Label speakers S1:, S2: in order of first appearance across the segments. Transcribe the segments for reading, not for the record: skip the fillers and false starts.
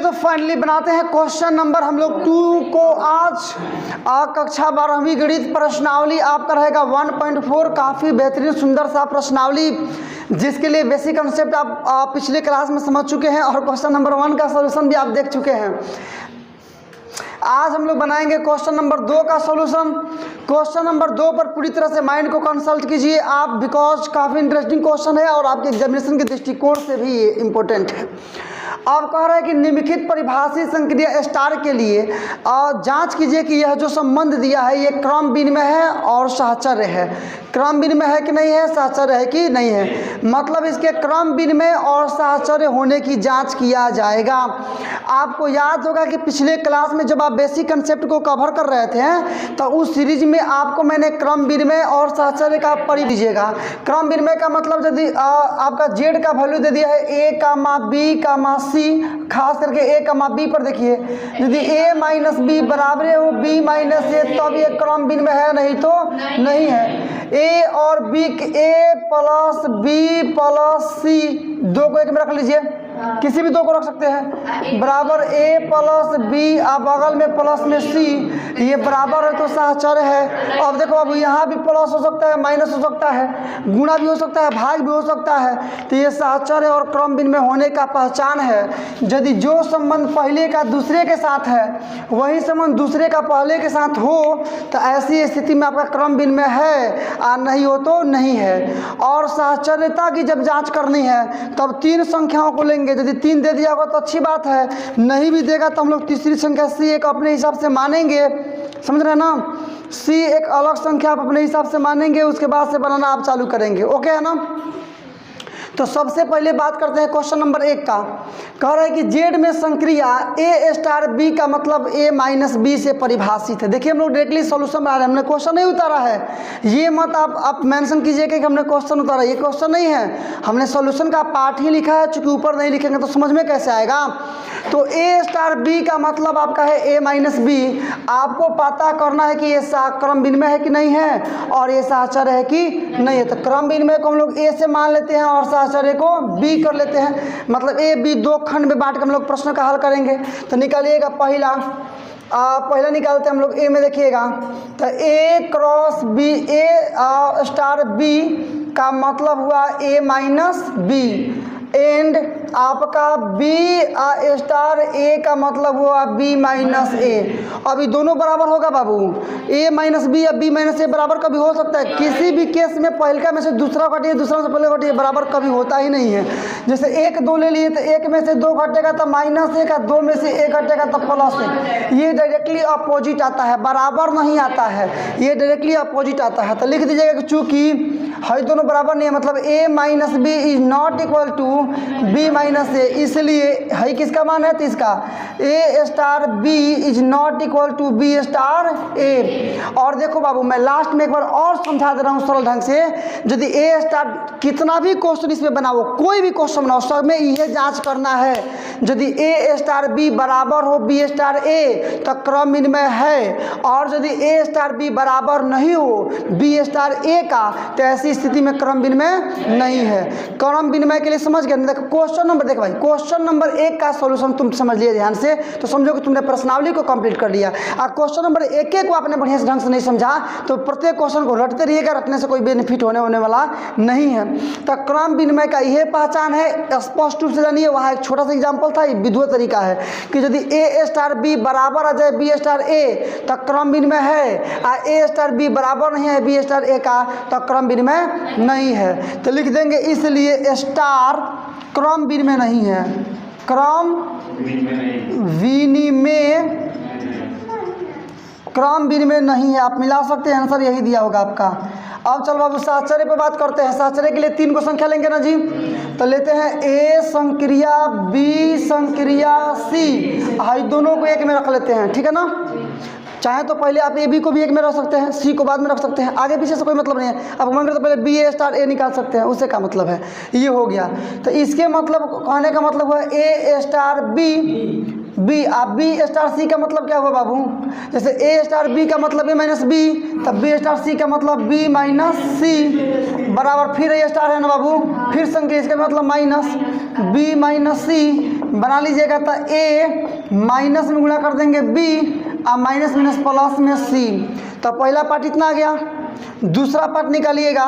S1: तो फाइनली बनाते हैं क्वेश्चन नंबर हम लोग 2 को। आज कक्षा 12वीं गणित प्रश्नावली आपका रहेगा 1.4। काफ़ी बेहतरीन सुंदर सा प्रश्नावली जिसके लिए बेसिक कंसेप्ट आप पिछले क्लास में समझ चुके हैं और क्वेश्चन नंबर 1 का सॉल्यूशन भी आप देख चुके हैं। आज हम लोग बनाएंगे क्वेश्चन नंबर 2 का सॉल्यूशन। क्वेश्चन नंबर 2 पर पूरी तरह से माइंड को कंसल्ट कीजिए आप, बिकॉज काफ़ी इंटरेस्टिंग क्वेश्चन है और आपके एग्जामिनेशन के दृष्टिकोण से भी ये इम्पोर्टेंट है। अब कह रहा है कि निम्नलिखित परिभाषित संक्रिया स्टार के लिए जांच कीजिए कि यह जो संबंध दिया है ये क्रम विनिमय है और साहचर्य है। क्रम विनिमय है कि नहीं है, साहचर्य है कि नहीं है, मतलब इसके क्रम विनिमय और साहचर्य होने की जांच किया जाएगा। आपको याद होगा कि पिछले क्लास में जब आप बेसिक कंसेप्ट को कवर कर रहे थे तो उस सीरीज में आपको मैंने क्रम विनिमय और साहचर्य का पढ़ लीजिएगा। क्रम विनिमय का मतलब यदि आपका जेड का वैल्यू दे दिया है ए कामा बी कामा सी, खास करके ए कामा बी पर देखिए, यदि ए माइनस बी बराबर हो बी माइनस ए तब ये क्रम विनिमय है, नहीं तो नहीं है। ए और बी, ए प्लस बी प्लस सी, दो को एक में रख लीजिए, किसी भी दो को रख सकते हैं, बराबर ए प्लस बी अब बगल में प्लस में सी, ये बराबर है तो साहचर्य है। अब देखो अब यहाँ भी प्लस हो सकता है, माइनस हो सकता है, गुणा भी हो सकता है, भाग भी हो सकता है, तो ये साहचर्य और क्रम विनिमय होने का पहचान है। यदि जो संबंध पहले का दूसरे के साथ है वही संबंध दूसरे का पहले के साथ हो तो ऐसी स्थिति में आपका क्रम विनिमय है और नहीं हो तो नहीं है। और साहचर्यता की जब जाँच करनी है तब 3 संख्याओं को लेंगे। यदि 3 दे दिया होगा तो अच्छी बात है, नहीं भी देगा तो हम लोग तीसरी संख्या सी एक अपने हिसाब से मानेंगे, समझ रहे हैं ना। सी एक अलग संख्या आप अपने हिसाब से मानेंगे, उसके बाद से बनाना आप चालू करेंगे, ओके है ना। तो सबसे पहले बात करते हैं क्वेश्चन नंबर 1 का। कह रहा है कि जेड में संक्रिया ए स्टार बी का मतलब ए माइनस बी से परिभाषित है। देखिए हम लोग डायरेक्टली सॉल्यूशन बना रहे हैं, हमने क्वेश्चन नहीं उतारा है, ये मत आप मेंशन कीजिएगा कि हमने क्वेश्चन उतारा, ये क्वेश्चन नहीं है, हमने सॉल्यूशन का पार्ट ही लिखा है। चूंकि ऊपर नहीं लिखेंगे तो समझ में कैसे आएगा। तो ए स्टार बी का मतलब आपका है ए माइनस बी। आपको पता करना है कि ये क्रम विनिमय है कि नहीं है और ये साहचर्य है कि नहीं है। तो क्रम विनिमय को हम लोग ए से मान लेते हैं और साहचर्य को बी कर लेते हैं, मतलब ए बी 2 खंड में बांट के हम लोग प्रश्न का हल करेंगे। तो निकालिएगा पहला निकालते हैं हम लोग। ए में देखिएगा तो ए क्रॉस बी, ए स्टार बी का मतलब हुआ ए माइनस बी एंड आपका बी स्टार ए का मतलब हुआ बी माइनस ए। अभी दोनों बराबर होगा बाबू, ए माइनस बी या बी माइनस ए बराबर कभी हो सकता है? किसी भी केस में पहले में से दूसरा घटिए, दूसरा से पहले घटिए, बराबर कभी होता ही नहीं है। जैसे 1 2 ले लिए तो 1 में से 2 घटेगा तो माइनस 1, 2 में से 1 घटेगा तो प्लस 1। ये डायरेक्टली अपोजिट आता है, बराबर नहीं आता है, ये डायरेक्टली अपोजिट आता है। तो लिख दीजिएगा कि चूँकि है दोनों बराबर नहीं है, मतलब A minus B is not equal to B minus A, इसलिए है किसका मान है? तो इसका A star B is not equal to B star A. और देखो बाबू मैं लास्ट में एक बार और समझा दे रहा हूँ सरल ढंग से। यदि ए स्टार कितना भी क्वेश्चन इसमें बनाओ, कोई भी क्वेश्चन बनाओ, सब में यह जांच करना है, यदि ए स्टार बी बराबर हो बी स्टार ए तो क्रम विनिमय है, और यदि ए स्टार बी बराबर नहीं हो बी स्टार ए का तो ऐसी स्थिति में क्रम विनिमय नहीं है। क्रम विनिमय के लिए समझ गए? देखो क्वेश्चन नंबर, देखो भाई क्वेश्चन नंबर 1 का सॉल्यूशन तुम समझ लिए ध्यान से तो समझो कि तुमने प्रश्नावली को कंप्लीट कर लिया। और क्वेश्चन नंबर 1 को आपने बढ़िया से ढंग से नहीं समझा तो प्रत्येक क्वेश्चन को रटते रहिएगा, रटने से कोई बेनिफिट होने वाला नहीं है। तो क्रम विनिमय का यह पहचान है, स्पष्ट रूप से जानिए। वहाँ एक छोटा सा एग्जाम्पल था, विधुत तरीका है कि यदि ए स्टार बी बराबर आ जाए बी स्टार ए तो क्रम विनिमय है, और ए स्टार बी बराबर नहीं है बी स्टार ए का तो क्रम विनिमय नहीं है। तो लिख देंगे इसलिए स्टार क्रम विनिमय नहीं है, क्रम विनिमय नहीं है। आप मिला सकते हैं, आंसर यही दिया होगा आपका। अब चलो बाबू साहचर्य पे बात करते हैं। साहचर्य के लिए 3 को संख्या लेंगे ना जी, तो लेते हैं ए संक्रिया बी संक्रिया सी, हाई दोनों को एक में रख लेते हैं, ठीक है ना। चाहे तो पहले आप ए बी को भी एक में रख सकते हैं, सी को बाद में रख सकते हैं, आगे पीछे से कोई मतलब नहीं है। अब मन करें तो पहले बी ए स्टार ए निकाल सकते हैं, उससे क्या मतलब है, ये हो गया। तो इसके मतलब कहने का मतलब हुआ ए स्टार बी बी, अब बी स्टार सी का मतलब क्या हुआ बाबू? जैसे ए स्टार बी का मतलब ए माइनस बी, तब बी स्टार सी का मतलब बी माइनस सी बराबर फिर ए स्टार है ना बाबू, फिर संख्या इसका मतलब माइनस बी माइनस सी बना लीजिएगा तो ए माइनस में गुणा कर देंगे बी और माइनस माइनस प्लस में सी। तो पहला पार्ट इतना आ गया। दूसरा पार्ट निकालिएगा,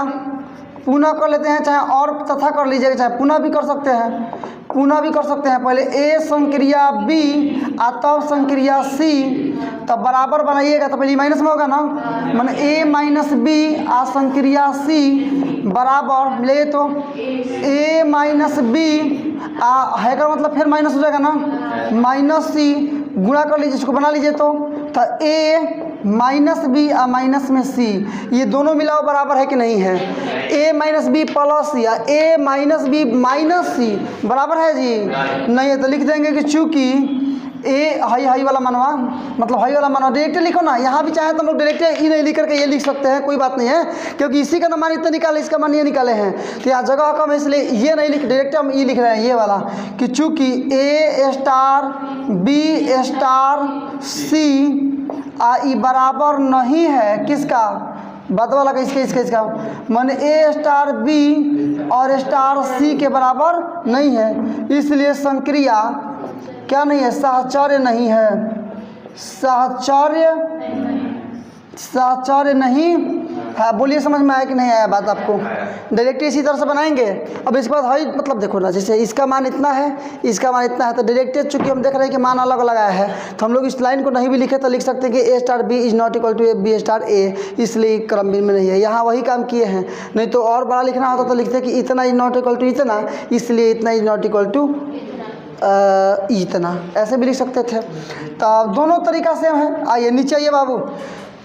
S1: पुनः कर लेते हैं, चाहे और तथा कर लीजिएगा, चाहे पुनः भी कर सकते हैं, पुनः भी कर सकते हैं। पहले ए संक्रिया बी और तब संक्रिया सी, तब बराबर बनाइएगा तो पहले माइनस में होगा ना, माने ए माइनस बी और संक्रिया सी बराबर ले तो ए माइनस बी है का मतलब फिर माइनस हो जाएगा ना, माइनस सी गुणा कर लीजिए, इसको बना लीजिए तो ए माइनस बी और माइनस में सी, ये दोनों मिलाओ बराबर है कि नहीं है। ए माइनस बी प्लस सी या ए माइनस बी माइनस सी बराबर है जी, नहीं है तो लिख देंगे कि चूँकि ए हाई वाला मनवा मतलब हाई वाला मनवा डायरेक्ट लिखो ना, यहाँ भी चाहे तो हम लोग डायरेक्ट ई नहीं लिख करके ये लिख सकते हैं, कोई बात नहीं है, क्योंकि इसी का मान इतना निकाले, इसका मान ये निकाले हैं, तो यहाँ जगह कम है इसलिए ये नहीं लिख, डायरेक्ट हम ई लिख रहे हैं ये वाला कि चूँकि ए स्टार बी स्टार सी ई बराबर नहीं है किसका, बात वाला का, इसका माने ए स्टार बी और स्टार सी के बराबर नहीं है, इसलिए संक्रिया क्या नहीं है, साहचर्य नहीं है, साहचर्य नहीं है। बोलिए समझ में आया कि नहीं आया बात आपको। डायरेक्ट इसी तरह से बनाएंगे। अब इसके बाद हाई मतलब देखो ना, जैसे इसका मान इतना है, इसका मान इतना है, तो डायरेक्ट चूँकि हम देख रहे हैं कि मान अलग अलग आया है, तो हम लोग इस लाइन को नहीं भी लिखे तो लिख सकते हैं कि A star B is not equal to B star A, इसलिए क्रम में नहीं है। यहाँ वही काम किए हैं, नहीं तो और बड़ा लिखना होता तो लिखते कि इतना इज नॉट इक्वल टू इतना, इसलिए इतना इज नॉट इक्वल टू इतना, ऐसे भी लिख सकते थे। तो दोनों तरीका सेम है। आइए नीचे आइए बाबू,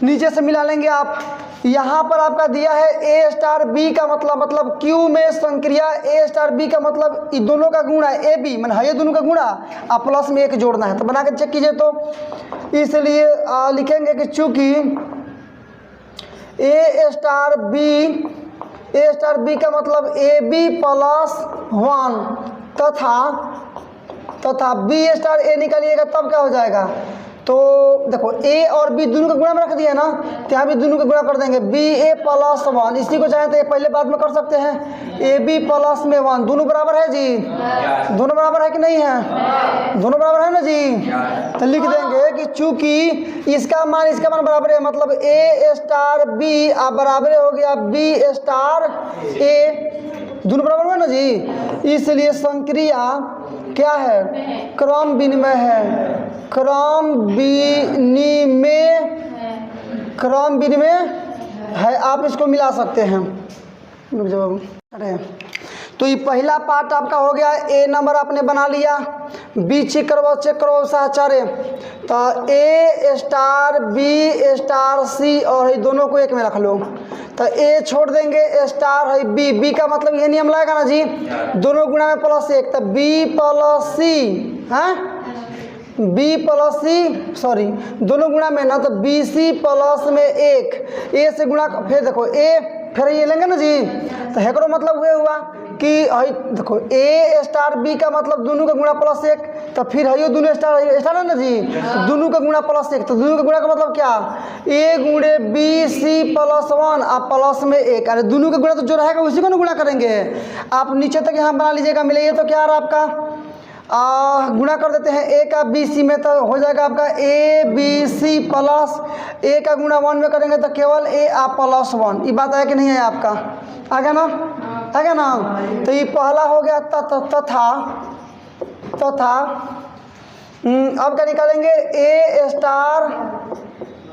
S1: नीचे से मिला लेंगे आप। यहाँ पर आपका दिया है ए स्टार बी का मतलब क्यू में संक्रिया ए स्टार बी का मतलब इन दोनों का गुणा ए बी मैंने है ये दोनों का गुणा और प्लस में एक जोड़ना है, तो बना के चेक कीजिए। तो इसलिए लिखेंगे कि चूँकि ए स्टार बी का मतलब ए बी प्लस 1 तथा बी स्टार ए निकालिएगा तब क्या हो जाएगा, तो देखो ए और बी दोनों का गुणा में रख दिया ना, तो यहाँ भी दोनों का गुणा कर देंगे बी ए प्लस 1, इसी को चाहे तो ये पहले बाद में कर सकते हैं, ए बी प्लस में 1 दोनों बराबर है जी, दोनों बराबर है कि नहीं है, दोनों बराबर है ना जी। तो लिख देंगे कि चूँकि इसका मान बराबर है, मतलब ए स्टार बी बराबर हो गया बी स्टार ए, दोनों बराबर हुआ ना जी, इसलिए संक्रिया क्या है, क्रम विनिमय है, क्रम विनिमय है, आप इसको मिला सकते हैं। अरे तो ये पहला पार्ट आपका हो गया, ए नंबर आपने बना लिया, बी चेक करो साहचर्य, तो ए स्टार बी स्टार सी और ये दोनों को एक में रख लो, तो ए छोड़ देंगे स्टार है बी का मतलब ये नियम लगेगा ना जी, दोनों गुणा में प्लस 1, तो बी प्लस सी है, बी प्लस सी सॉरी दोनों गुणा में ना, तो बी सी प्लस में 1 ए से गुणा, फिर देखो ए फिर ये लेंगे ना जी, तो हेकरो मतलब ये हुआ कि देखो ए स्टार बी का मतलब दोनों का गुणा प्लस 1, तो फिर है दोनों स्टार है ना जी, तो दोनों का गुणा प्लस 1, तो दोनों का गुणा का मतलब क्या, ए गुणे बी सी प्लस 1 और प्लस में 1, अरे दोनों का गुणा तो जो रहेगा उसी को ना गुणा करेंगे। आप नीचे तक यहाँ बना लीजिएगा, मिलाइए तो क्या आ रहा है आपका, गुणा कर देते हैं ए का बी सी में, तो हो जाएगा आपका ए बी सी प्लस ए का गुणा 1 में करेंगे तो केवल ए प्लस 1, ये बात है कि नहीं है आपका, आ गया ना। तो ये पहला हो गया तथा अब क्या निकालेंगे, ए स्टार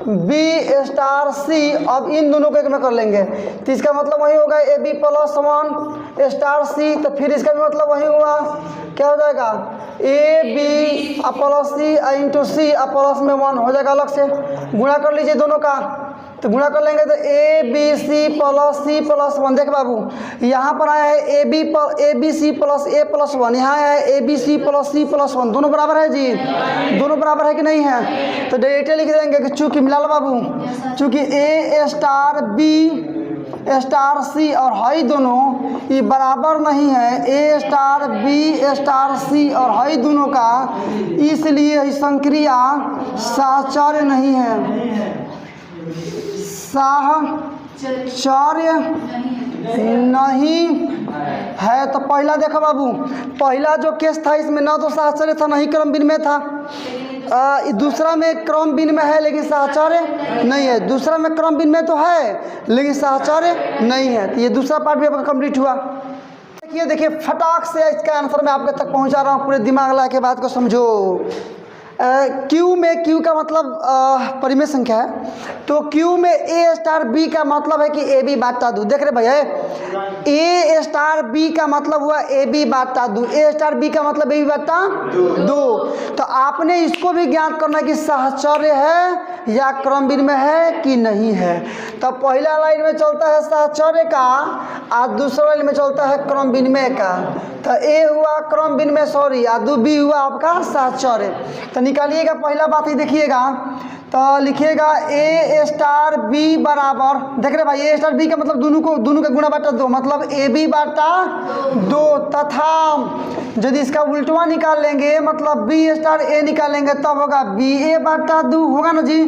S1: बी स्टार सी, अब इन दोनों को एक में कर लेंगे, तो इसका मतलब वही होगा ए बी प्लस 1 स्टार सी, तो फिर इसका भी मतलब वही हुआ, क्या हो जाएगा A B plus C into C plus में 1 हो जाएगा, अलग से गुणा कर लीजिए दोनों का, तो गुणा कर लेंगे तो ए बी सी प्लस 1, देख बाबू यहाँ पर आया है A B C plus A plus 1, यहाँ आया है ए बी सी प्लस 1, दोनों बराबर है जी, दोनों बराबर है कि नहीं है, तो डायरेक्ट लिख देंगे कि चूँकि मिला लो बाबू, चूँकि ए स्टार बी स्टार सी और हाई दोनों ये बराबर नहीं है, ए स्टार बी स्टार सी और हाई दोनों का, इसलिए संक्रिया साहचर्य नहीं है, साहचर्य नहीं है। तो पहला देखो बाबू, पहला जो केस था इसमें न तो साहचर्य था, नहीं क्रम विनिमय था। दूसरा में क्रम विनिमय है लेकिन साहचर्य नहीं है। दूसरा में क्रम विनिमय तो है लेकिन साहचर्य नहीं है। तो ये दूसरा पार्ट भी आपका कंप्लीट हुआ। देखिए फटाक से इसका आंसर मैं आपके तक पहुंचा रहा हूँ, पूरे दिमाग लगा के बात को समझो। क्यू में, क्यू का मतलब परिमेय संख्या है, तो क्यू में ए स्टार बी का मतलब है कि ए बी बाटा दो। देख रहे भैया, ए स्टार बी का मतलब हुआ ए बी बाटा दो, ए स्टार बी का मतलब ए बी बाटा दो। तो आपने इसको भी ज्ञात करना कि साहचर्य है या क्रम विनिमय है कि नहीं है। तो पहला लाइन में चलता है साहचर्य का और दूसरा लाइन में चलता है क्रम विनिमय का। तो ए हुआ क्रम विनिमय, सॉरी, और बी हुआ आपका साहचर्य। तो निकालिएगा, पहला बात ही देखिएगा। तो लिखिएगा ए स्टार बी बराबर, देख रहे भाई, ए स्टार बी का मतलब दोनों का गुणा बाटा दो, मतलब ए बी बाटा दो, तथा यदि इसका उल्टवा निकाल लेंगे मतलब बी स्टार ए निकालेंगे तब होगा बी ए बाटा दो, होगा ना जी।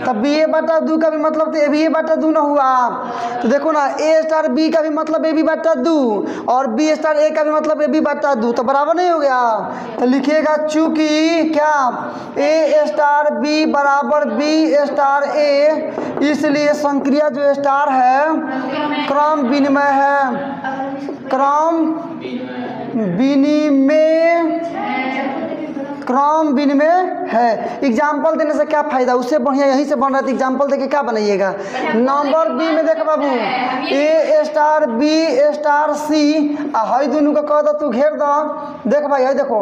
S1: तब बी ए बाटा दो का भी मतलब तो ए बी ए बाटा दो ना हुआ। तो देखो ना, ए स्टार बी का भी मतलब ए बी बाटा दो और बी स्टार ए का भी मतलब ए बी बाटा दो, तो बराबर नहीं हो गया। तो लिखिएगा चूंकि क्या ए स्टार बी बराबर बी स्टार ए, इसलिए संक्रिया जो स्टार है क्रम विनिमय है, क्रम विनिमय है। एग्जाम्पल देने से क्या फायदा, उससे बढ़िया यहीं से बन रहा है। एग्जाम्पल देके क्या बनाइएगा। नंबर बी में देखो बाबू, ए स्टार बी स्टार सी, हई दोनों को कह दो तू घेर दो। देख भाई, हई देखो,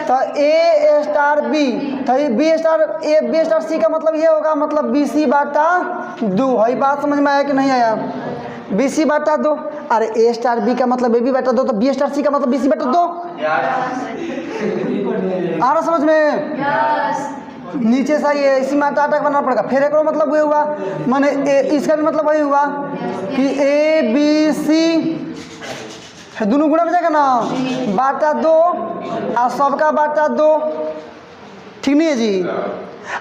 S1: तो ए स्टार बी, तो B star A B star C का मतलब ये होगा, मतलब बी सी बाटा दो। हई बात समझ में आया कि नहीं आया। बी सी बाटा दो, अरे ए स्टार बी का मतलब ए बी बाटा दो, तो बी स्टार सी का मतलब बी सी बाटा दो। आ रहा समझ में? नीचे से ये इसी में आटा बनाना पड़ेगा। फिर एक मतलब ये हुआ, माने इसका भी मतलब वही हुआ कि ए बी सी दोनों गुणा में जाएगा ना, बाटा दो और सबका बाटा दो, ठीक नहीं है जी।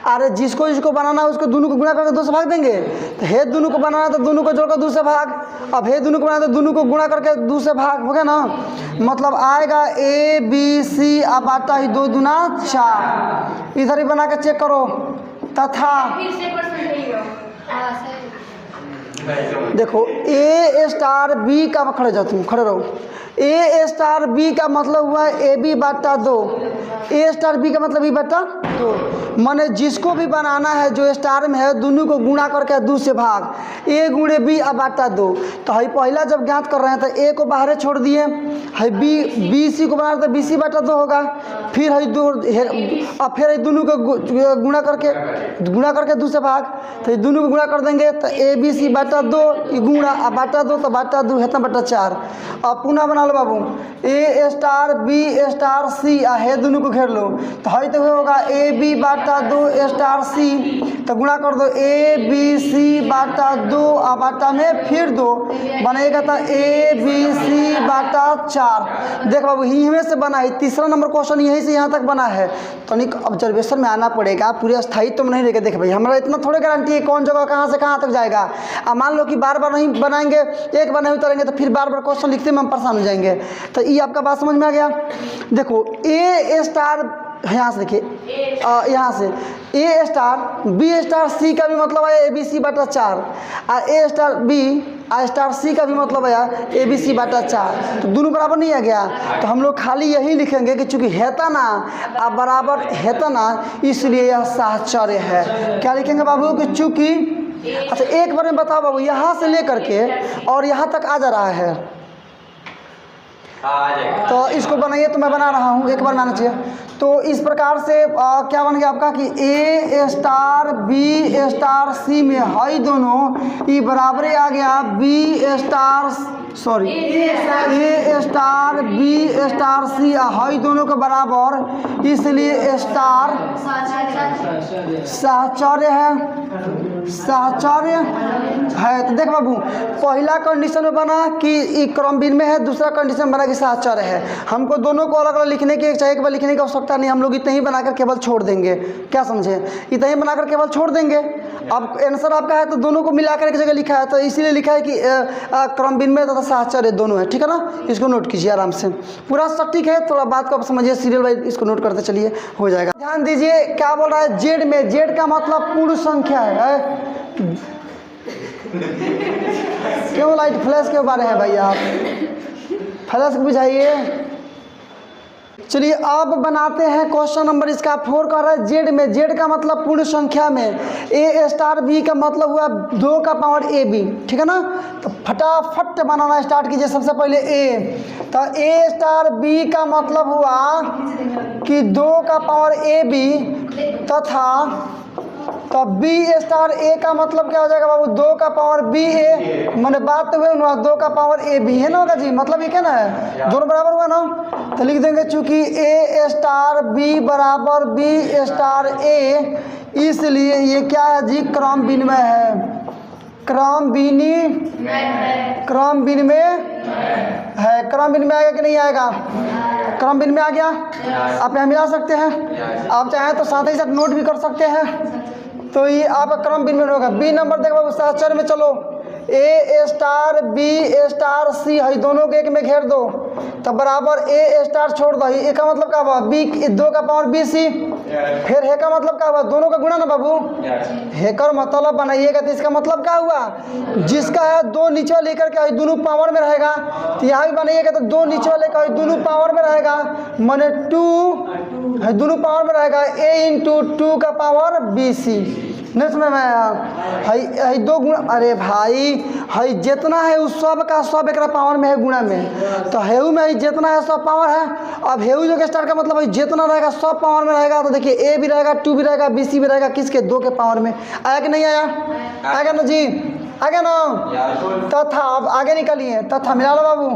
S1: अरे जिसको जिसको बनाना है उसको दोनों को गुणा करके दो से भाग देंगे। तो हे दोनों को बनाना है तो दोनों को जोड़कर दो से भाग, अब हे दोनों को बनाना है तो दोनों को गुणा करके दो से भाग, हो गया ना। मतलब आएगा ए बी सी अब बाटा ही 2 दूना 4। इधर ही बना के चेक करो। तथा देखो ए स्टार बी का, खड़े जाओ तुम, खड़े रहो। ए स्टार बी का मतलब हुआ ए बी बाटा 2, ए स्टार बी का मतलब बी बाटा 2। माने जिसको भी बनाना है जो स्टार में है दोनों को गुणा करके 2 से भाग, ए गुणे बी अब बाटा 2। तो हई पहला जब ज्ञात कर रहे हैं तो ए को बाहर छोड़ दिए, हई बी सी को बना रहे तो बी सी बाटा 2 होगा। फिर हई दो, अब फिर दोनों को गुणा करके 2 से भाग, तो दोनों को गुणा कर देंगे तो ए बी सी बाटा 2 गुणा अब बाटा 2, तो बाटा 2 है तो बाटा 4। अब पुनः बना लो बाबू, ए स्टार बी स्टार सी, है दोनों को घेर लो। तो हई तो होगा ए बी बाटा 2 स्टार सी, तो गुणा कर दो ए बी सी बाटा 2 और बाटा में फिर 2 बनेगा तो ए बी सी बाटा 4। देख बाबू यहीं में से बना है, तीसरा नंबर क्वेश्चन यहीं से यहाँ तक बना है। तो नहीं ऑब्जर्वेशन में आना पड़ेगा, पूरे स्थायित्व में नहीं रहेगा। देख भाई हमारा इतना थोड़े गारंटी है कौन जगह कहाँ से कहाँ तक जाएगा। अब मान लो कि बार बार नहीं बनाएंगे, एक बार नहीं उतरेंगे तो फिर बार बार क्वेश्चन लिखते में हम परेशान हो जाएंगे। तो ये आपका बात समझ में आ गया। देखो ए स्टार, यहाँ से देखिए, यहाँ से ए स्टार बी स्टार सी का भी मतलब है ए बी सी बाटा 4, और ए स्टार बी आ स्टार सी का भी मतलब है ए बी सी बाटा 4। तो दोनों बराबर नहीं आ गया, तो हम लोग खाली यही लिखेंगे कि चूंकि हेता ना अब बराबर हेता ना, इसलिए यह साहचर्य है। क्या लिखेंगे बाबू कि चूंकि, अच्छा एक बार में बताओ बाबू, यहाँ से लेकर के और यहाँ तक आ जा रहा है, तो इसको बनाइए, तो मैं बना रहा हूँ, एक बार बनाना चाहिए। तो इस प्रकार से क्या बन गया आपका कि ए स्टार बी स्टार सी में हई दोनों ये बराबरे आ गया बी स्टार, सॉरी ए स्टार बी स्टार सी, हई दोनों के बराबर, इसलिए स्टार साहचर्य है, साहचर्य है। तो देख बाबू पहला कंडीशन में बना कि क्रम विनिमय है, दूसरा कंडीशन में बना कि साहचर्य है। हमको दोनों को अलग अलग लिखने की, चाहे एक बार लिखने की आवश्यकता नहीं, हम लोग इतना ही बनाकर केवल छोड़ देंगे। क्या समझे, इतना ही बनाकर केवल छोड़ देंगे। अब आंसर आपका है तो दोनों को मिलाकर एक जगह लिखा है, तो इसीलिए लिखा है कि क्रम विनिमय तथा साहचर्य दोनों है, ठीक है ना। इसको नोट कीजिए आराम से, पूरा सटीक है, थोड़ा बात को आप समझिए, सीरियल वाइज इसको नोट करते चलिए, हो जाएगा। ध्यान दीजिए क्या बोल रहा है, जेड में, जेड का मतलब पूर्ण संख्या है। क्यों लाइट फ्लैश के बारे है भाई, आप फ्लैश बुझाइए। चलिए अब बनाते हैं क्वेश्चन नंबर इसका 4 का रहा है जेड में, जेड का मतलब पूर्ण संख्या में, ए स्टार बी का मतलब हुआ 2 का पावर ए बी, ठीक है ना। तो फटाफट बनाना स्टार्ट कीजिए। सबसे पहले ए, तो ए स्टार बी का मतलब हुआ कि 2 का पावर ए बी तथा तो बी स्टार ए का मतलब क्या हो जाएगा बाबू, 2 का पावर बी ए, मैंने बात तो हुई ना, 2 का पावर ए बी है ना होगा जी, मतलब ये क्या ना है, दोनों बराबर हुआ ना। तो लिख देंगे चूंकि ए स्टार बी बराबर बी स्टार ए, इसलिए ये क्या है जी, क्रम विनिमय है। क्रम विनिमय, क्रम विनिमय है। क्रम विनिमय आएगा कि नहीं आएगा, क्रम विनिमय आ गया, आप यहाँ मिला सकते हैं, आप चाहें तो साथ ही साथ नोट भी कर सकते हैं। तो ये आपका क्रम विनिमय होगा। बी नंबर देखो बाबू साहचर्य में, चलो ए स्टार बी स्टार सी है, दोनों को एक में घेर दो, तब बराबर ए स्टार छोड़ दो, ए का मतलब क्या हुआ, बी 2 का पावर बी सी, फिर हे का मतलब क्या हुआ, दोनों का गुणा ना बाबू, हे का मतलब बनाइएगा तो इसका मतलब क्या हुआ, जिसका है 2 नीचे वाले लेकर के दोनों पावर में रहेगा, तो यहाँ भी बनाइएगा तो 2 नीचे वाले का दोनों पावर में रहेगा, माने 2 है दोनों पावर में रहेगा, ए इंटू 2 का पावर बी सी। नहीं समझ में आया, है 2 गुणा, अरे भाई है जितना है उस सब का सब एक पावर में है गुणा में, तो हेऊ में जितना है सब पावर है। अब हेऊ जो के स्टार का मतलब है जितना रहेगा सब पावर में रहेगा, तो देखिए ए भी रहेगा, 2 भी रहेगा, बी सी भी रहेगा, किसके 2 के पावर में। आया कि नहीं आया, आएगा ना जी, आएगा ना। तथा अब आगे निकलिए, तथा मिला लो बाबू,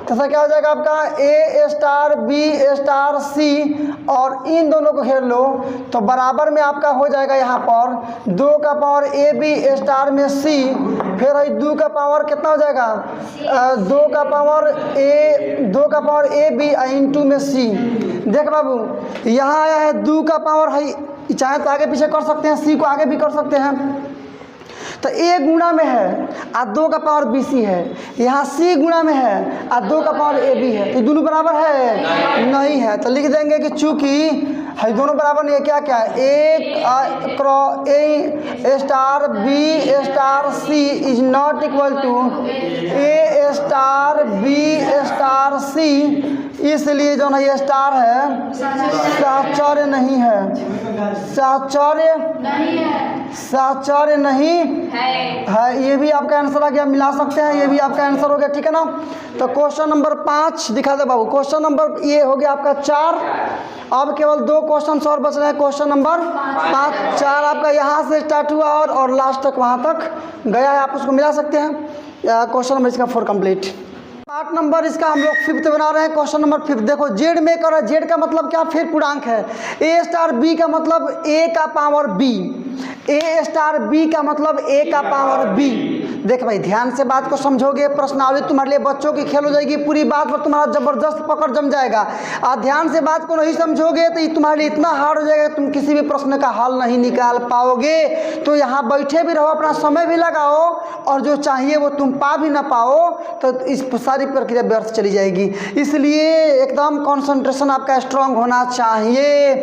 S1: तथा क्या हो जाएगा आपका ए स्टार बी स्टार सी, और इन दोनों को घेर लो, तो बराबर में आपका हो जाएगा यहाँ पर 2 का पावर ए बी स्टार में सी, फिर है 2 का पावर कितना हो जाएगा, 2 का पावर ए बी इंटू में सी। देख बाबू यहाँ आया है 2 का पावर है, चाहे तो आगे पीछे कर सकते हैं, सी को आगे भी कर सकते हैं, तो ए गुणा में है और 2 का पावर बी सी है, यहाँ सी गुणा में है और 2 का पावर ए बी है, तो दोनों बराबर है नहीं है, तो लिख देंगे कि चूंकि है दोनों बराबर नहीं है, क्या क्या एक A star B star C is not equal to A star B star C, इसलिए जो ना ये स्टार है साहचर्य नहीं है, साहचर्य नहीं है। ये भी आपका आंसर आ गया, मिला सकते हैं, ये भी आपका आंसर हो गया, ठीक है ना। तो क्वेश्चन नंबर 5 दिखा दे बाबू, क्वेश्चन नंबर ये हो गया आपका 4, अब केवल 2 क्वेश्चन और बच रहे हैं। क्वेश्चन नंबर 5, 4 आपका यहाँ से स्टार्ट हुआ और लास्ट तक वहाँ तक गया है, आप उसको मिला सकते हैं। क्वेश्चन नंबर इसका 4 कंप्लीट। पार्ट नंबर इसका हम लोग 5th बना रहे हैं। क्वेश्चन नंबर 5 देखो, जेड में कर, जेड का मतलब क्या, फिर पूर्णांक है। ए स्टार बी का मतलब ए का पावर बी, ए स्टार बी का मतलब ए का पावर बी। देख भाई ध्यान से बात को समझोगे, प्रश्नावली तुम्हारे लिए बच्चों की खेल हो जाएगी, पूरी बात पर तुम्हारा जबरदस्त पकड़ जम जाएगा। और ध्यान से बात को नहीं समझोगे तो ये तुम्हारे लिए इतना हार्ड हो जाएगा, तुम किसी भी प्रश्न का हल नहीं निकाल पाओगे। तो यहाँ बैठे भी रहो, अपना समय भी लगाओ, और जो चाहिए वो तुम पा भी ना पाओ तो इस सारी प्रक्रिया व्यर्थ चली जाएगी। इसलिए एकदम कंसंट्रेशन आपका स्ट्रांग होना चाहिए।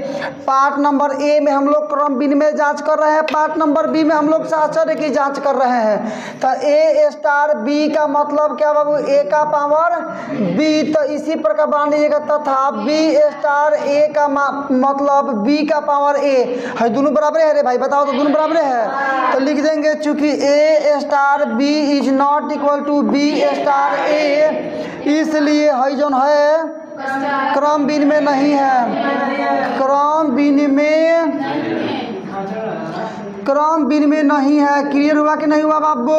S1: पार्ट नंबर ए में हम लोग क्रम विनिमय जांच कर रहे हैं, पार्ट नंबर बी में हम लोग साहचर्य की जांच कर रहे हैं। तो ए स्टार बी का मतलब क्या बाबू, ए का पावर बी, तो इसी प्रकार बांध लीजिएगा। तथा बी स्टार ए का मतलब बी का पावर ए है, दोनों बराबर है रे भाई, बताओ तो दोनों बराबर है। तो लिख देंगे चूंकि A star B is not equal to B star A, इसलिए है जो है क्रम विनिमय नहीं है, क्रम विनिमय नहीं है। क्लियर हुआ कि नहीं हुआ बाबू?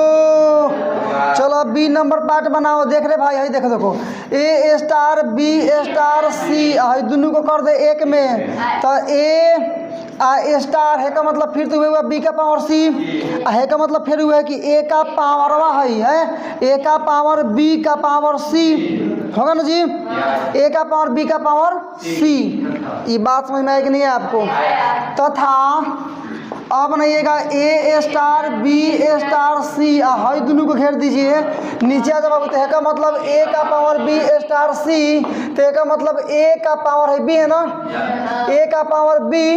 S1: चलो बी नंबर पार्ट बनाओ। देख रहे भाई, है देखो देखो, ए स्टार बी स्टार सी है, दोनों को कर दे एक में। तो ए स्टार है का मतलब फिर तो हुआ बी का पावर सी, है का मतलब फिर हुआ है कि ए का पावरवा है, ए का पावर बी का पावर सी, होगा ना जी, ए का पावर बी का पावर सी। ये बात समझ में आएगी नहीं है आपको? तथा अब बनाइएगा ए स्टार बी स्टार सी, हाई दोनों को घेर दीजिए। नीचे आ जाओ तो का मतलब ए का पावर बी स्टार सी, तो का मतलब ए का पावर है बी है ना, ए का पावर बी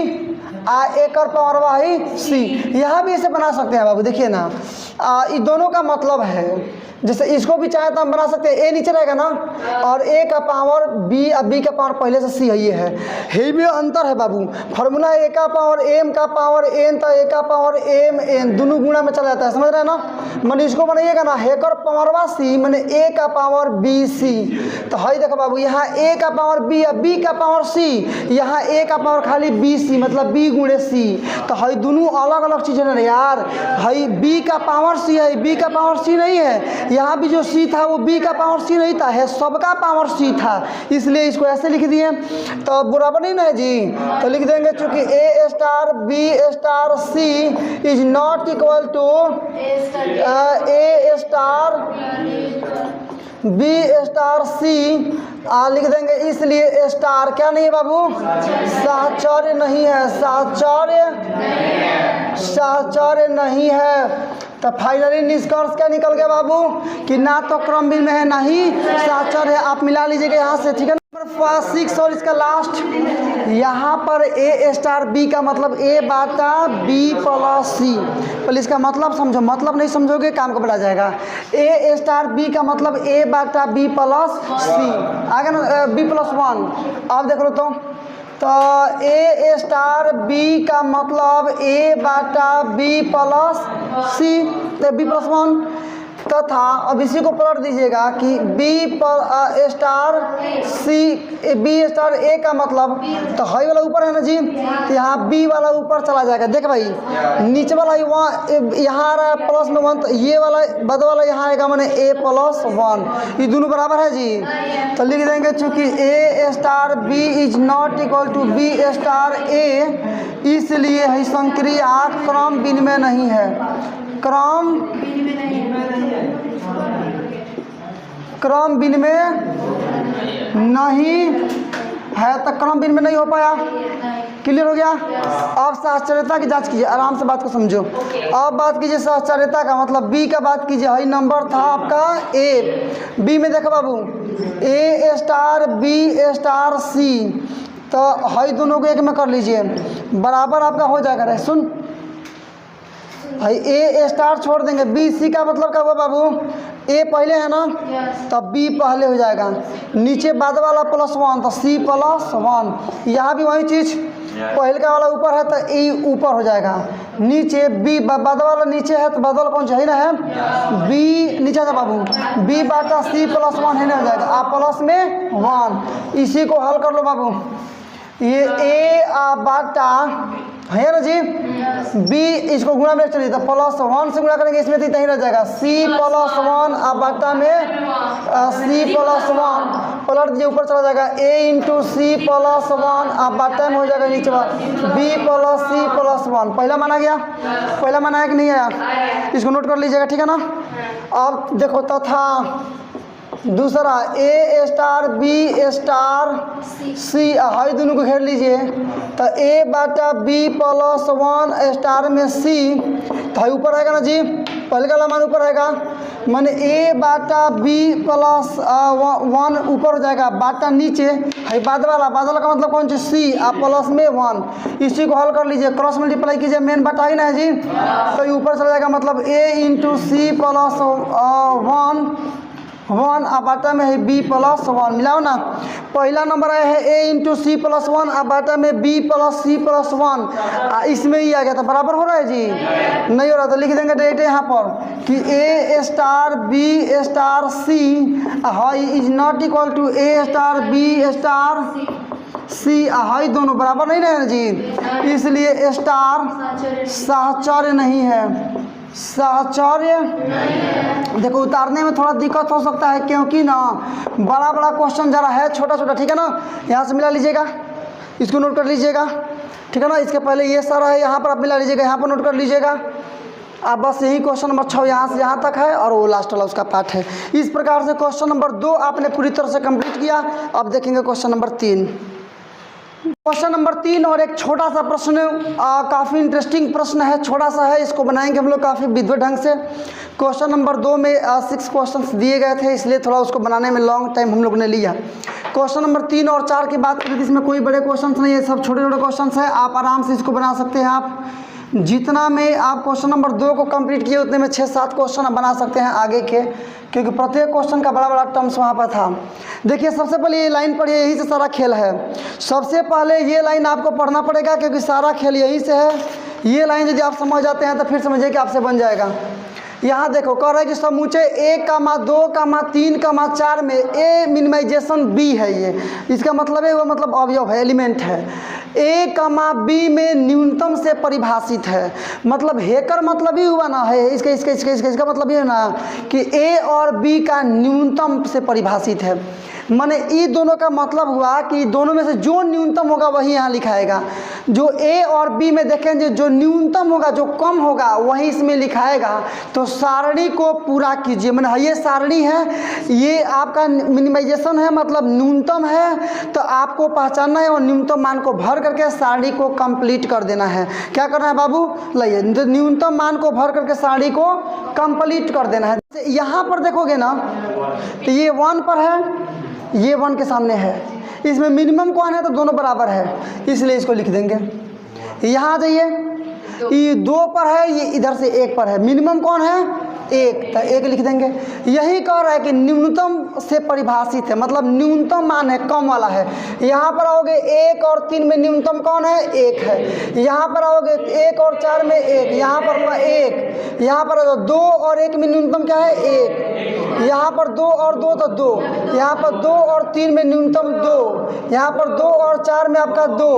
S1: एक और पावर वाही सी। यहाँ भी इसे बना सकते हैं बाबू, देखिए ना ये दोनों का मतलब है, जैसे इसको भी चाहे तो हम बना सकते हैं, ए नीचे रहेगा ना और ए का पावर बी, अब बी का पावर पहले से सी है, ये है। हे भी अंतर है बाबू, फार्मूला ए का पावर एम का पावर एन, तो ए का पावर एम एन दोनों गुणा में चला जाता है, समझ रहे हैं ना। मैंने इसको बनाइएगा ना हेकर पावरवा सी मैंने ए का पावर बी सी, तो हाई देखो बाबू यहाँ ए का पावर बी है, बी का पावर सी, यहाँ ए का पावर खाली बी सी मतलब बी गुणे सी, तो हाई दोनों अलग अलग चीज़ें ना यार। हाई बी का पावर सी है, बी का पावर सी नहीं है, यहाँ भी जो सी था वो बी का पावर सी नहीं था, है सबका पावर सी था, इसलिए इसको ऐसे लिख दिए। तो बराबर नहीं ना है जी, तो लिख देंगे चूंकि A star B star C is not equal to A star B star C, लिख देंगे इसलिए स्टार क्या नहीं है बाबू, साहचर्य नहीं है, साहचर्य नहीं है। तो फाइनली निष्कर्ष क्या निकल गया बाबू कि ना तो क्रम बिन में है ना ही साहचर्य है। आप मिला लीजिएगा यहाँ से, ठीक है ना। नंबर 6 और इसका लास्ट, यहाँ पर ए स्टार बी का मतलब ए बाटा बी प्लस सी, पहले इसका मतलब समझो, मतलब नहीं समझोगे काम का बढ़ा जाएगा। ए स्टार बी का मतलब ए बाटा बी प्लस सी, आगे ना बी प्लस 1। अब देख लो तो ए स्टार बी का मतलब ए बाटा बी प्लस सी, तो बी प्लस 1 तथा अब इसी को पलट दीजिएगा कि बी स्टार सी, बी स्टार ए का मतलब, तो हाई वाला ऊपर है ना जी, तो यहाँ बी वाला ऊपर चला जाएगा। देख भाई नीचे वाला यहाँ आ रहा है प्लस में 1, तो ये वाला बद वाला यहाँ आएगा मैंने ए प्लस 1, ये दोनों बराबर है जी। तो लिख देंगे चूँकि A star B is not equal to B star A, इसलिए है संक्रिया क्रम विनिमय नहीं है, क्रम विनिमय नहीं है, तो क्रम विनिमय नहीं हो पाया। क्लियर हो गया। अब साहचर्यता की जांच कीजिए, आराम से बात को समझो। अब बात कीजिए साहचर्यता का मतलब बी का बात कीजिए। हाई नंबर था आपका ए, बी में देखो बाबू ए स्टार बी स्टार सी, तो हाई दोनों को एक में कर लीजिए, बराबर आपका हो जाएगा। रहे सुन भाई ए स्टार छोड़ देंगे, बी सी का मतलब क्या हुआ बाबू, ए पहले है ना, तब बी पहले हो जाएगा, नीचे बाद वाला प्लस 1 तो सी प्लस 1, यहाँ भी वही चीज़, पहले का वाला ऊपर है तो ए ऊपर हो जाएगा, नीचे बी बाद वाला नीचे है तो बदल कौन चाहिए ना है बी नीचे था बाबू, बी बाटा सी प्लस 1 है ना हो जाएगा, आप प्लस में 1, इसी को हल कर लो बाबू। ये ए बाटा है ना जी, बी इसको गुणा में चलिए तो प्लस 1 से गुणा करेंगे, इसमें तो यही रह जाएगा सी प्लस 1 अब बाटा में सी प्लस 1 पलट दीजिए ऊपर चला जाएगा ए इंटू सी प्लस 1 अब बाटा में हो जाएगा नीचे बी प्लस सी प्लस 1। पहला माना गया, पहला माना है कि नहीं आया, इसको नोट कर लीजिएगा, ठीक है ना। अब देखो तथा दूसरा ए स्टार बी स्टार सी, हाई दोनों को घेर लीजिए, तो ए बाटा बी प्लस 1 स्टार में सी, तो ऊपर आएगा ना जी, पहले का मान ऊपर आएगा, माने ए बाटा बी प्लस 1 ऊपर हो जाएगा, बाटा नीचे है बाद वाला, बादल का मतलब कौन सी सी, आप प्लस में 1, इसी को हल कर लीजिए, क्रॉस मल्टीप्लाई कीजिए, मेन बाटा ही ना है जी, तो ऊपर चला जाएगा मतलब ए इंटू सी प्लस 1 अब बाटा में है बी प्लस 1, मिलाओ ना, पहला नंबर आया है ए इंटू सी प्लस 1 अब बाटा में बी प्लस सी प्लस 1, इसमें ही आ गया था, बराबर हो रहा है जी, नहीं हो रहा तो लिख देंगे डायरेक्ट यहाँ पर कि A star B star C हाई is not equal to A star B star C, हाई दोनों बराबर नहीं रहे जी, इसलिए स्टार साहचर्य नहीं है, साहचर्य देखो उतारने में थोड़ा दिक्कत हो सकता है, क्योंकि ना बड़ा बड़ा क्वेश्चन जरा है छोटा छोटा, ठीक है ना, यहाँ से मिला लीजिएगा, इसको नोट कर लीजिएगा, ठीक है ना। इसके पहले ये सारा है, यहाँ पर आप मिला लीजिएगा, यहाँ पर नोट कर लीजिएगा। अब बस यही क्वेश्चन नंबर 6 यहाँ से यहाँ तक है और वो लास्ट वाला उसका पार्ट है। इस प्रकार से क्वेश्चन नंबर 2 आपने पूरी तरह से कंप्लीट किया। अब देखेंगे क्वेश्चन नंबर 3। क्वेश्चन नंबर 3 और एक छोटा सा प्रश्न, काफ़ी इंटरेस्टिंग प्रश्न है, छोटा सा है, इसको बनाएंगे हम लोग काफ़ी विद्वत ढंग से। क्वेश्चन नंबर 2 में 6 क्वेश्चंस दिए गए थे, इसलिए थोड़ा उसको बनाने में लॉन्ग टाइम हम लोग ने लिया। क्वेश्चन नंबर 3 और 4 की बात करें तो इसमें कोई बड़े क्वेश्चंस नहीं है, सब छोटे छोटे क्वेश्चंस हैं, आप आराम से इसको बना सकते हैं। आप जितना में आप क्वेश्चन नंबर 2 को कंप्लीट किए उतने में 6-7 क्वेश्चन आप बना सकते हैं आगे के, क्योंकि प्रत्येक क्वेश्चन का बड़ा बड़ा टर्म्स वहाँ पर था। देखिए सबसे पहले ये लाइन पढ़िए, यही से सारा खेल है। सबसे पहले ये लाइन आपको पढ़ना पड़ेगा क्योंकि सारा खेल यही से है। ये लाइन यदि आप समझ जाते हैं तो फिर समझिए कि आपसे बन जाएगा। यहाँ देखो कह रहा है कि समूचे 1, 2, 3, 4 में ए मिनिमाइजेशन बी है। ये इसका मतलब है, वो मतलब अवयव है, एलिमेंट है। ए बी में न्यूनतम से परिभाषित है, मतलब हेकर मतलब ही हुआ ना है, इसका मतलब ये है ना कि ए और बी का न्यूनतम से परिभाषित है। माने ये दोनों का मतलब हुआ कि दोनों में से जो न्यूनतम होगा वही यहाँ लिखाएगा। जो ए और बी में देखेंगे जो न्यूनतम होगा, जो कम होगा वही इसमें लिखाएगा। तो सारणी को पूरा कीजिए, माने ये सारणी है, ये आपका मिनिमाइजेशन है, मतलब न्यूनतम है, तो आपको पहचानना है और न्यूनतम मान को भर करके सारणी को कंप्लीट कर देना है। क्या करना है बाबू, लाइए न्यूनतम मान को भर करके सारणी को कंप्लीट कर देना है। यहाँ पर देखोगे ना तो ये 1 पर है, ये 1 के सामने है, इसमें मिनिमम कौन है तो दोनों बराबर है, इसलिए इसको लिख देंगे। यहाँ आ जाइए, ये 2 पर है, ये इधर से 1 पर है, मिनिमम कौन है 1, तो 1 लिख देंगे। यही कह रहा है कि न्यूनतम से परिभाषित है, मतलब न्यूनतम मान है, कम वाला है। यहाँ पर आओगे 1 और 3 में न्यूनतम कौन है 1 है। यहाँ पर आओगे 1 और 4 में 1, यहाँ पर 1, यहाँ पर 2 और 1 में न्यूनतम क्या है 1, यहाँ पर 2 और 2 तो 2, यहाँ पर 2 और 3 में न्यूनतम 2, यहाँ पर 2 और 4 में आपका 2,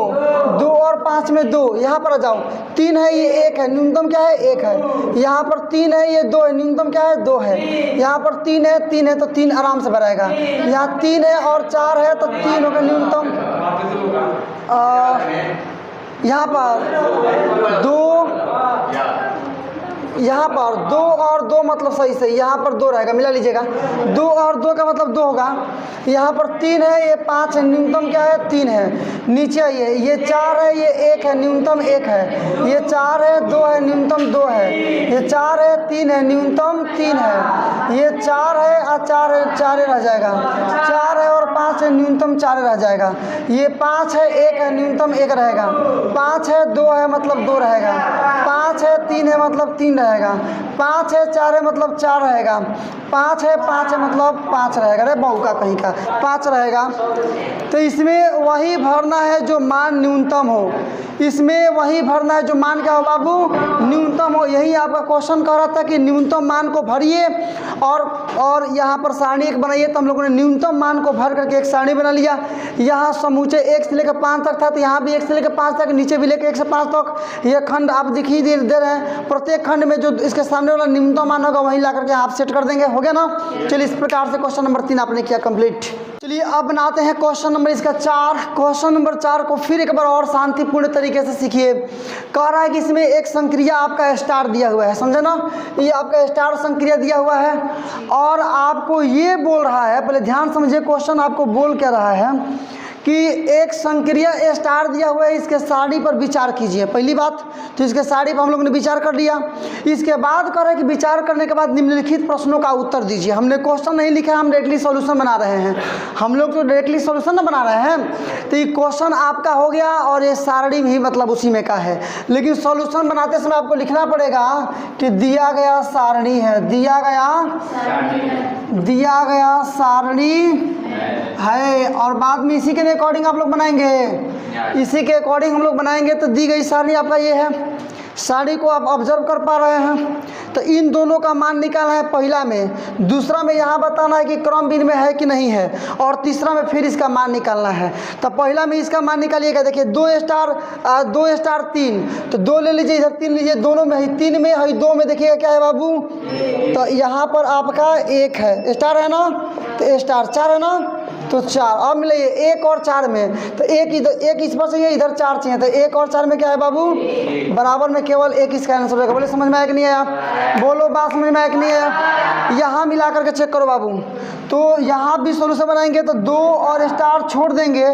S1: 2 और 5 में 2, यहाँ पर आ जाओ 3 है, ये 1 है, न्यूनतम क्या है 1 है। यहाँ पर 3 है, ये 2 है, न्यूनतम क्या है 2 है। यहाँ पर 3 है तो 3 आराम से भराएगा। यहाँ 3 है और 4 है तो 3 होगा न्यूनतम। यहाँ पर 2, यहाँ पर 2 और 2 मतलब सही से यहाँ पर 2 रहेगा, मिला लीजिएगा। 2 और 2 का मतलब 2 होगा। यहाँ पर 3 है, ये 5 है, न्यूनतम क्या है 3 है। नीचे आइए, ये 4 है, ये 1 है, न्यूनतम 1 है। ये 4 है, 2 है, न्यूनतम 2 है। ये 4 है, 3 है, न्यूनतम 3 है। ये 4 है और 4 है, 4 रह जाएगा। 4 है और 5 है, न्यूनतम 4 रह जाएगा। ये 5 है, 1 है, न्यूनतम 1 रहेगा। 5 है, 2 है मतलब 2 रहेगा। 5 है, 3 है मतलब 3 रहेगा। 5 है, 4 है मतलब 4 रहेगा। 5 है, 5 है मतलब 5 रहेगा। अरे बहू का कहीं का 5 रहेगा। तो इसमें वही भरना है जो मान न्यूनतम हो, इसमें वही भरना है जो मान क्या हो बाबू न्यूनतम हो। यही आपका क्वेश्चन कह रहा था कि न्यूनतम मान को भरिए और यहाँ पर सारणी एक बनाइए। तो हम लोगों ने न्यूनतम मान को भर करके एक सारणी बना लिया। यहाँ समूचे 1 से लेकर 5 तक था, तो यहाँ भी 1 से लेकर 5 तक, नीचे भी लेकर 1 से 5 तक। ये खंड आप दिखी दे रहे हैं, प्रत्येक खंड में जो इसके सामने वाला न्यूनतम मान होगा वहीं ला करके आप सेट कर देंगे। हो गया ना। चलिए इस प्रकार से क्वेश्चन नंबर 3 आपने किया कंप्लीट। चलिए अब बनाते हैं क्वेश्चन नंबर इसका 4। क्वेश्चन नंबर 4 को फिर एक बार और शांतिपूर्ण तरीके से सीखिए। कह रहा है कि इसमें एक संक्रिया आपका स्टार दिया हुआ है, समझे ना, ये आपका स्टार संक्रिया दिया हुआ है और आपको ये बोल रहा है, पहले ध्यान समझिए क्वेश्चन आपको बोल क्या रहा है कि एक संक्रिया स्टार दिया हुआ है, इसके सारणी पर विचार कीजिए। पहली बात तो इसके सारणी पर हम लोगों ने विचार कर लिया। इसके बाद कह रहे हैं कि विचार करने के बाद निम्नलिखित प्रश्नों का उत्तर दीजिए। हमने क्वेश्चन नहीं लिखा है, हम डायरेक्टली सॉल्यूशन बना रहे हैं। हम लोग तो डायरेक्टली सॉल्यूशन ना बना रहे हैं, तो ये क्वेश्चन आपका हो गया और ये सारणी भी मतलब उसी में का है। लेकिन सॉल्यूशन बनाते समय आपको लिखना पड़ेगा कि दिया गया सारणी है, दिया गया सारणी है, और बाद में इसी के अकॉर्डिंग आप लोग बनाएंगे, इसी के अकॉर्डिंग हम लोग बनाएंगे। तो दी गई सारणी आपका ये है, सारणी को आप ऑब्जर्व कर पा रहे हैं। तो इन दोनों का मान निकालना है पहला में, दूसरा में यहाँ बताना है कि क्रम बिन में है कि नहीं है, और तीसरा में फिर इसका मान निकालना है। तो पहला में इसका मान निकालिएगा। देखिए 2 स्टार 3, तो 2 ले लीजिए, इधर 3 लीजिए, दोनों में है 3 में है 2 में, देखिएगा क्या है बाबू, तो यहाँ पर आपका 1 है, स्टार है ना, तो स्टार 4 है ना, तो 4। अब मिलाइए 1 और 4 में, तो एक इधर, एक इस पर चाहिए, इधर 4 चाहिए, तो 1 और 4 में क्या है बाबू? बराबर में केवल 1 इसका आंसर होगा। बोले समझ में आया कि नहीं आया? बोलो बात समझ में आया कि नहीं आया? यहाँ मिला करके चेक करो बाबू। तो यहाँ भी सोल्यूशन बनाएंगे तो 2 और स्टार छोड़ देंगे,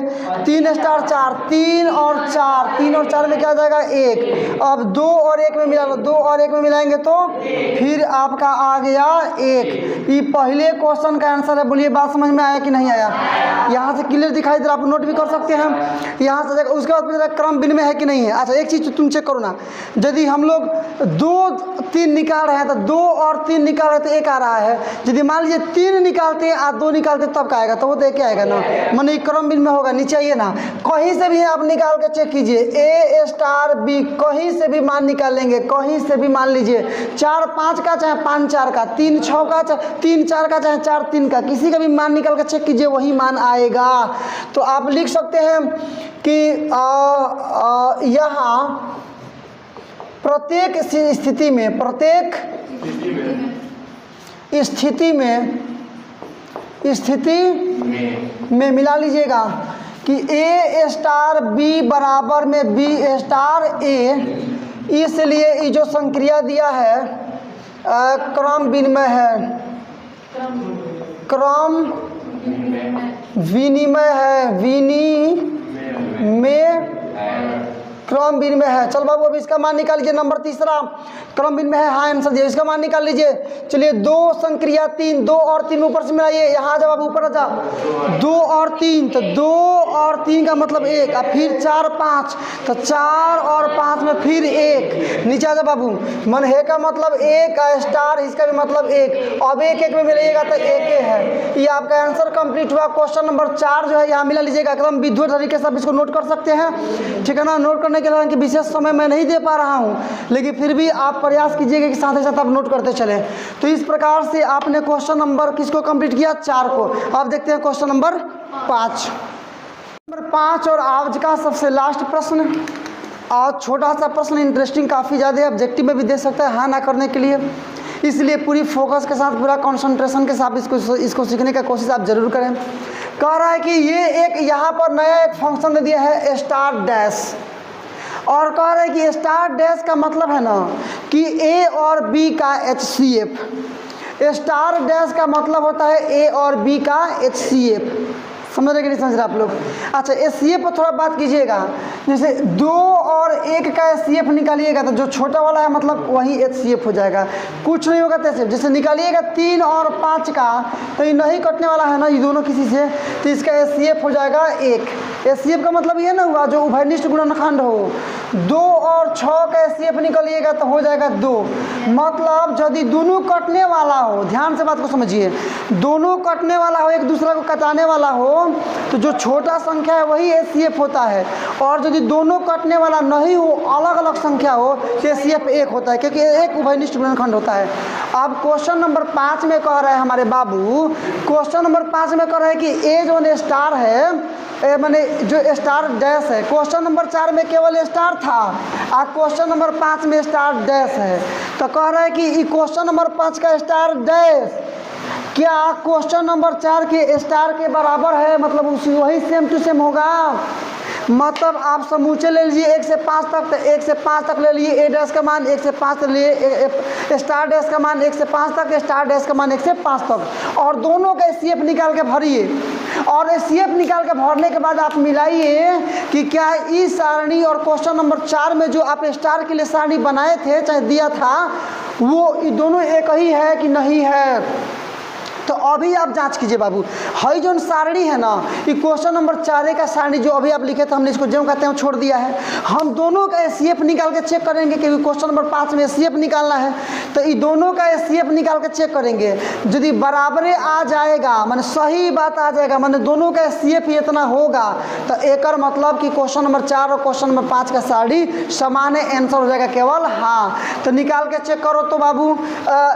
S1: 3 स्टार 4, 3 और 4, 3 और 4 में क्या आ जाएगा? 1। अब 2 और 1 में मिला लो, 2 और 1 में मिलाएंगे तो फिर आपका आ गया 1। ये पहले क्वेश्चन का आंसर है। बोलिए बात समझ में आया कि नहीं आया? यहाँ से क्लियर दिखाई दे रहा, आप नोट भी कर सकते हैं यहाँ से। उसके बाद पूछा क्रम विनिमय है कि नहीं है। अच्छा एक चीज़ तुम चेक करो ना, यदि हम लोग 2 3 निकाल रहे हैं तो 2 और 3 निकाल रहे तो 1 आ रहा है। यदि मान लीजिए 3 निकालते हैं और 2 निकालते तब क्या आएगा? तो वो तो 1 आएगा ना, माने क्रम विनिमय होगा। नीचे आइए ना, कहीं से भी आप निकाल के चेक कीजिए, A स्टार B कहीं से भी मान निकाल लेंगे, कहीं से भी मान लीजिए 4 5 का चाहे 5 4 का, 3 6 का चाहे 3 4 का चाहे 4 3 का, किसी का भी मान निकाल के चेक कीजिए, वही मान आएगा। तो आप लिख सकते हैं कि यहाँ प्रत्येक स्थिति में मिला लीजिएगा कि A स्टार B बराबर में B स्टार A, इसलिए ये जो संक्रिया दिया है क्रम विनिमय है, क्रम विनिमय है, क्रम विनिमय है। चल बाबू अब इसका मान निकाल लीजिए। नंबर तीसरा क्रम विनिमय है, हाँ आंसर दिए, इसका मान निकाल लीजिए। चलिए 2 संक्रिया 3, 2 और 3 ऊपर से मिलाइए, यहाँ जब आप ऊपर आ जाओ 2 और 3, तो 2 और 3 का मतलब 1, और फिर 4 5, तो 4 और 5 में फिर 1, नीचे आ जाओ बाबू। मन है का मतलब 1 स्टार, इसका भी मतलब 1, अब 1 1 में मिलाइएगा तो 1 है। ये आपका आंसर कंप्लीट हुआ। क्वेश्चन नंबर 4 जो है यहाँ मिला लीजिएगा, एकदम विद्युत तरीके से आप इसको नोट कर सकते हैं, ठीक है ना। नोट करने के लिए कि विशेष समय मैं नहीं दे पा रहा हूँ, लेकिन फिर भी आप प्रयास कीजिएगा कि साथ ही साथ आप नोट करते चले। तो इस प्रकार से आपने क्वेश्चन नंबर किसको कंप्लीट किया? 4 को। अब देखते हैं क्वेश्चन नंबर 5। नंबर 5 और आज का सबसे लास्ट प्रश्न, और छोटा सा प्रश्न, इंटरेस्टिंग काफ़ी ज़्यादा, ऑब्जेक्टिव में भी दे सकता है हाँ ना करने के लिए, इसलिए पूरी फोकस के साथ, पूरा कंसंट्रेशन के साथ इसको सीखने का कोशिश आप जरूर करें। कह रहा है कि ये एक यहाँ पर नया एक फंक्शन दे दिया है स्टार डैश, और कह रहे हैं कि स्टार डैश का मतलब है ना कि A और B का HCF। स्टार डैश का मतलब होता है A और B का HCF। समझ रहे कि नहीं समझ रहे आप लोग? अच्छा HCF पर थोड़ा बात कीजिएगा। जैसे 2 और 1 का HCF निकालिएगा तो जो छोटा वाला है मतलब वही HCF हो जाएगा, कुछ नहीं होगा। जैसे निकालिएगा 3 और 5 का, तो ये नहीं कटने वाला है ना ये दोनों किसी से, तो इसका HCF हो जाएगा 1। HCF का मतलब ये ना हुआ जो उभयनिष्ठ गुणनखंड हो। 2 और 6 का HCF निकालिएगा तो हो जाएगा 2। मतलब यदि दोनों कटने वाला हो, ध्यान से बात को समझिए, दोनों कटने वाला हो, एक दूसरे को कटाने वाला हो, तो जो छोटा संख्या है वही HCF होता है। और यदि दोनों कटने वाला नहीं हो, अलग अलग संख्या हो, तो HCF 1 होता है, क्योंकि एक उभयनिष्ठ गुणनखंड होता है। अब क्वेश्चन नंबर 5 में कह रहे हैं हमारे बाबू, क्वेश्चन नंबर 5 में कह रहे हैं कि A जो स्टार है, मैंने जो स्टार डैश है, क्वेश्चन नंबर 4 में केवल स्टार था, और क्वेश्चन नंबर 5 में स्टार डैश है। तो कह रहा है कि क्वेश्चन नंबर 5 का स्टार डैश क्या क्वेश्चन नंबर 4 के स्टार के बराबर है, मतलब उसी वही सेम टू सेम होगा। मतलब आप समूचे ले लीजिए 1 से 5 तक, तो 1 से 5 तक ले लिए A डैश का मान, 1 से 5 तक लिए स्टार डैश का मान 1 से 5 तक, स्टार डैश का मान 1 से 5 तक, और दोनों का HCF निकाल के भरिए। और HCF निकाल के भरने के बाद आप मिलाइए कि क्या इस सारणी और क्वेश्चन नंबर 4 में जो आप स्टार के लिए सारणी बनाए थे, चाहे दिया था, वो ये दोनों एक ही है कि नहीं है। तो अभी आप जांच कीजिए बाबू, हई जो सारणी है ना, ये क्वेश्चन नंबर 4 का सारणी जो अभी आप लिखे थे, हमने इसको जो कहते हैं छोड़ दिया है। हम दोनों का HCF निकाल के चेक करेंगे, क्योंकि क्वेश्चन नंबर 5 में HCF निकालना है, तो ये दोनों का HCF निकाल के चेक करेंगे। यदि बराबरे आ जाएगा, माने सही बात आ जाएगा, माने दोनों का HCF ही इतना होगा, तो एक मतलब कि क्वेश्चन नंबर 4 और क्वेश्चन नंबर 5 का सारणी समान है, आंसर हो जाएगा केवल हाँ। तो निकाल के चेक करो तो बाबू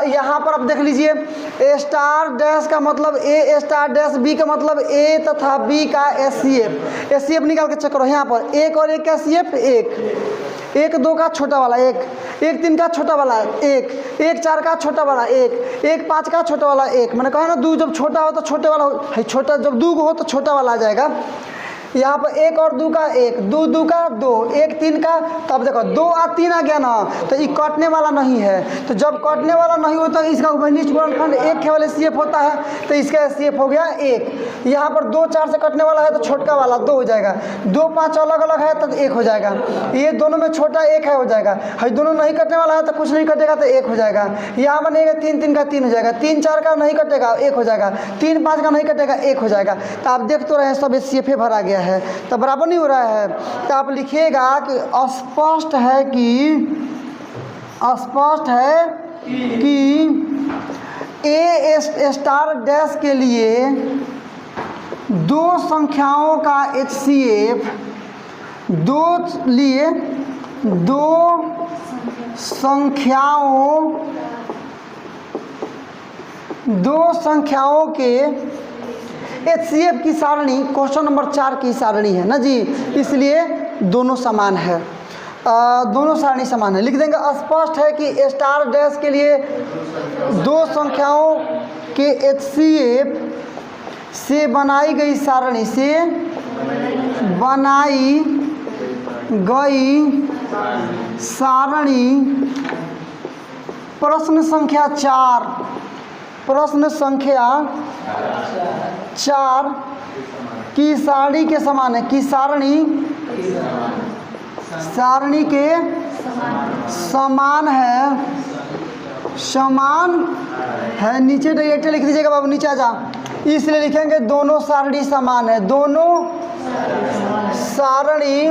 S1: यहाँ पर आप देख लीजिए, स्टार डैश का मतलब A, स्टार डैश B का मतलब A तथा B का HCF निकाल के चेक करो। यहाँ पर 1 और 1 का HCF 1, 1 2 का छोटा वाला 1, 1 3 का छोटा वाला 1, 1 4 का छोटा वाला 1, 1 5 का छोटा वाला 1। मैंने कहा ना 2 जब छोटा हो तो छोटे वाला है, छोटा जब 2 हो तो छोटा वाला आ जाएगा। यहाँ पर 1 और 2 का 1, 2 2 का 2, 1 3 का, तब देखो 2 और 3 आ गया ना, तो ये कटने वाला नहीं है। तो जब कटने वाला नहीं होता तो इसका उभयनिष्ठ गुणनखंड 1 केवल एचसीएफ होता है, तो इसका एचसीएफ हो गया 1। यहाँ पर 2 4 से कटने वाला है तो छोटका वाला 2 हो जाएगा, 2 5 अलग अलग है तो 1 हो जाएगा। ये दोनों में छोटा 1 है, हो जाएगा। है दोनों नहीं कटने वाला है तो कुछ नहीं कटेगा तो 1 हो जाएगा। यहाँ बनेगा 3 3 का 3 हो जाएगा, 3 4 का नहीं कटेगा 1 हो जाएगा, 3 5 का नहीं कटेगा 1 हो जाएगा। तो आप देख तो रहे सब एचसीएफ भरा गया है, तो बराबर नहीं हो रहा है। तो आप लिखिएगा कि स्पष्ट है कि ए स्टार डैश के लिए 2 संख्याओं का एचसीएफ 2 संख्याओं के एचसीएफ की सारणी क्वेश्चन नंबर 4 की सारणी है ना जी, इसलिए दोनों समान है, दोनों सारणी समान है। लिख देंगे स्पष्ट है कि स्टार डैश के लिए 2 संख्याओं के एचसीएफ से बनाई गई सारणी प्रश्न संख्या 4 की सारणी के समान है, कि सारणी के समान है। नीचे डायरेक्ट लिख दीजिएगा बाबू, नीचे आ जा। इसलिए लिखेंगे दोनों सारणी समान है, दोनों सारणी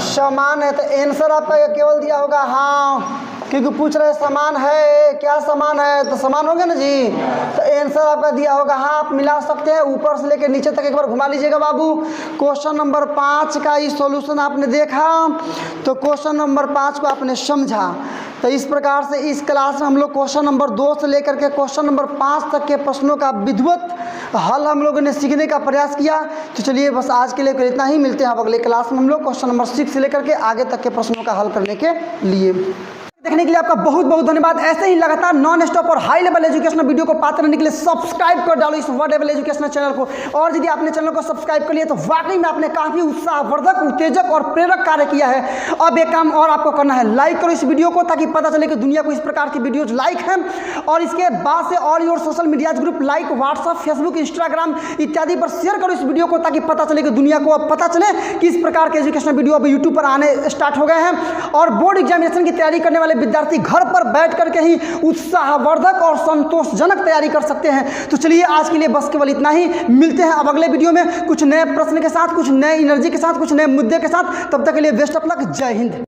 S1: समान है। तो आंसर आपका केवल दिया होगा हाँ, क्योंकि पूछ रहे समान है, क्या समान है, तो समान हो गया ना जी। तो आंसर आपका दिया होगा हाँ, आप मिला सकते हैं। ऊपर से लेकर नीचे तक एक बार घुमा लीजिएगा बाबू। क्वेश्चन नंबर 5 का ये सॉल्यूशन आपने देखा, तो क्वेश्चन नंबर 5 को आपने समझा। तो इस प्रकार से इस क्लास में हम लोग क्वेश्चन नंबर 2 से लेकर के क्वेश्चन नंबर 5 तक के प्रश्नों का विधिवत हल हम लोगों ने सीखने का प्रयास किया। तो चलिए बस आज के लिए इतना ही, मिलते हैं अब अगले क्लास में हम लोग क्वेश्चन नंबर 6 से लेकर के आगे तक के प्रश्नों का हल करने के लिए। देखने के लिए आपका बहुत बहुत धन्यवाद। ऐसे ही लगातार नॉन स्टॉप और हाई लेवल एजुकेशनल वीडियो को पाते रहने के लिए सब्सक्राइब कर डालो इस वर्ड लेवल एजुकेशनल चैनल को। और यदि आपने चैनल को सब्सक्राइब कर लिया तो वाकई में आपने काफी उत्साहवर्धक, उत्तेजक और प्रेरक कार्य किया है। अब एक काम और आपको करना है, लाइक करो इस वीडियो को, ताकि पता चले कि दुनिया को इस प्रकार की वीडियोज लाइक हैं। और इसके बाद से all your social media group like WhatsApp, Facebook, Instagram इत्यादि पर शेयर करो इस वीडियो को, ताकि पता चले कि दुनिया को अब पता चले कि इस प्रकार के एजुकेशनल वीडियो अब यूट्यूब पर आने स्टार्ट हो गए हैं। और बोर्ड एग्जामिनेशन की तैयारी करने वाले विद्यार्थी घर पर बैठ करके ही उत्साहवर्धक और संतोषजनक तैयारी कर सकते हैं। तो चलिए आज के लिए बस केवल इतना ही, मिलते हैं अब अगले वीडियो में कुछ नए प्रश्न के साथ, कुछ नए एनर्जी के साथ, कुछ नए मुद्दे के साथ। तब तक के लिए बेस्ट ऑफ लक, जय हिंद।